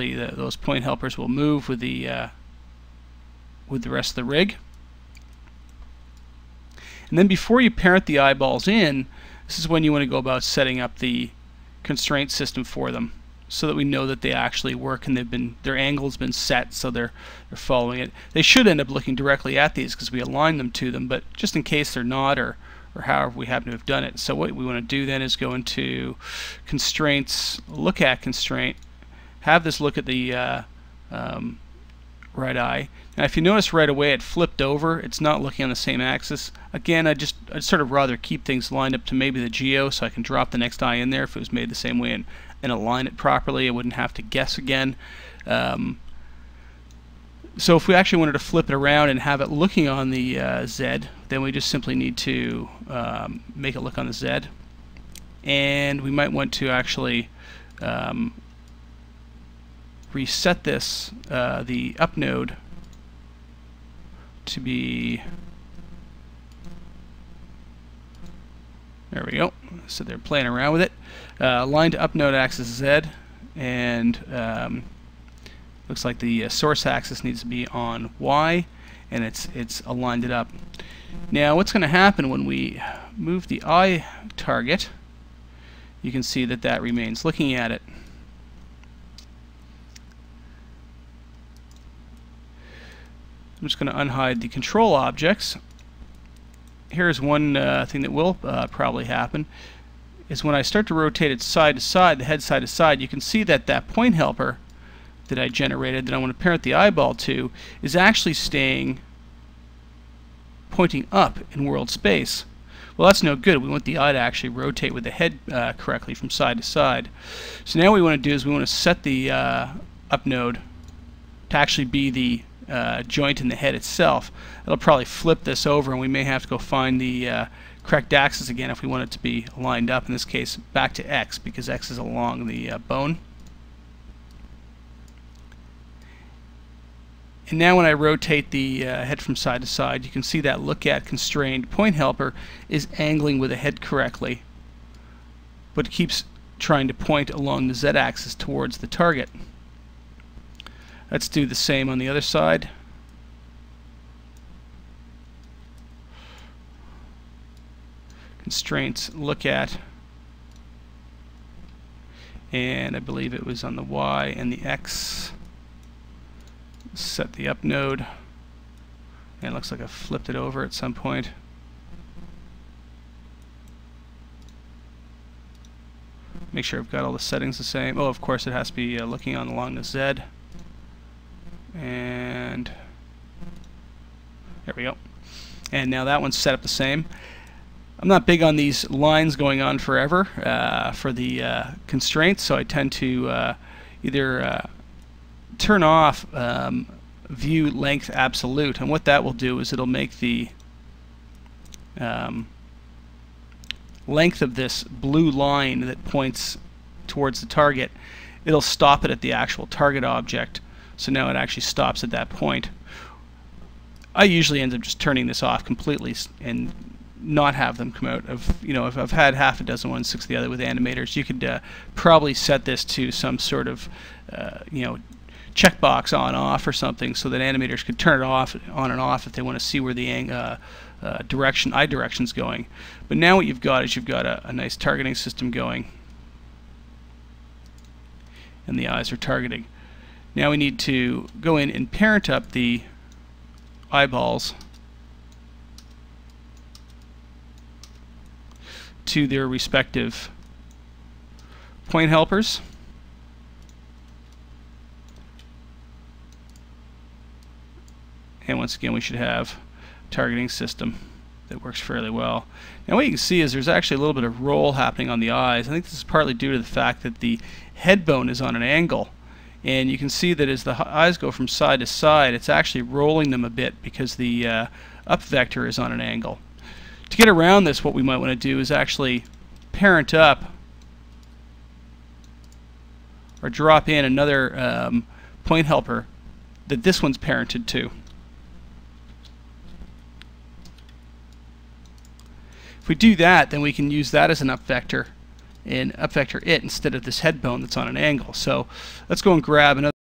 those point helpers will move with the rest of the rig. And then before you parent the eyeballs in, this is when you want to go about setting up the constraint system for them, so that we know that they actually work and their angle's been set, so they're following it. They should end up looking directly at these because we align them to them, but just in case they're not, or however we happen to have done it. So what we want to do then is go into constraints, look at constraint, have this look at the right eye. Now if you notice right away it flipped over, it's not looking on the same axis. Again, I'd sort of rather keep things lined up to maybe the geo, so I can drop the next eye in there if it was made the same way and align it properly. I wouldn't have to guess again. So if we actually wanted to flip it around and have it looking on the Z, then we just simply need to make it look on the Z. And we might want to actually reset this, the up node, to be, there we go. So they're playing around with it. Align to up node axis Z, and looks like the source axis needs to be on Y, and it's aligned it up. Now what's going to happen when we move the eye target, you can see that that remains looking at it. I'm just going to unhide the control objects. Here's one thing that will probably happen, is when I start to rotate it side to side, the head side to side, you can see that that point helper that I generated, that I want to parent the eyeball to, is actually staying pointing up in world space. Well, that's no good. We want the eye to actually rotate with the head correctly from side to side. So now what we want to do is we want to set the up node to actually be the joint in the head itself. It'll probably flip this over, and we may have to go find the correct axis again if we want it to be lined up, in this case back to X, because X is along the bone. And now when I rotate the head from side to side, you can see that look at constrained point helper is angling with the head correctly, but it keeps trying to point along the Z axis towards the target. Let's do the same on the other side. Constraints, look at, and I believe it was on the Y and the X. Set the up node, and it looks like I flipped it over at some point. Make sure I've got all the settings the same. Oh, of course it has to be looking on along the Z. And there we go. And now that one's set up the same. I'm not big on these lines going on forever for the constraints, so I tend to either turn off view length absolute, and what that will do is it'll make the length of this blue line that points towards the target, it'll stop it at the actual target object. So now it actually stops at that point. I usually end up just turning this off completely and not have them come out of, if I've had half a dozen ones, 6 of the other with animators, you could probably set this to some sort of checkbox on off or something, so that animators could turn it off on and off if they want to see where the eye direction's going. But now what you've got is you've got a nice targeting system going, and the eyes are targeting. Now we need to go in and parent up the eyeballs to their respective point helpers. And once again, we should have a targeting system that works fairly well. Now what you can see is there's actually a little bit of roll happening on the eyes. I think this is partly due to the fact that the head bone is on an angle. And you can see that as the eyes go from side to side, it's actually rolling them a bit because the up vector is on an angle. To get around this, what we might want to do is actually parent up or drop in another point helper that this one's parented to. If we do that, then we can use that as an up vector and up vector it instead of this head bone that's on an angle. So let's go and grab another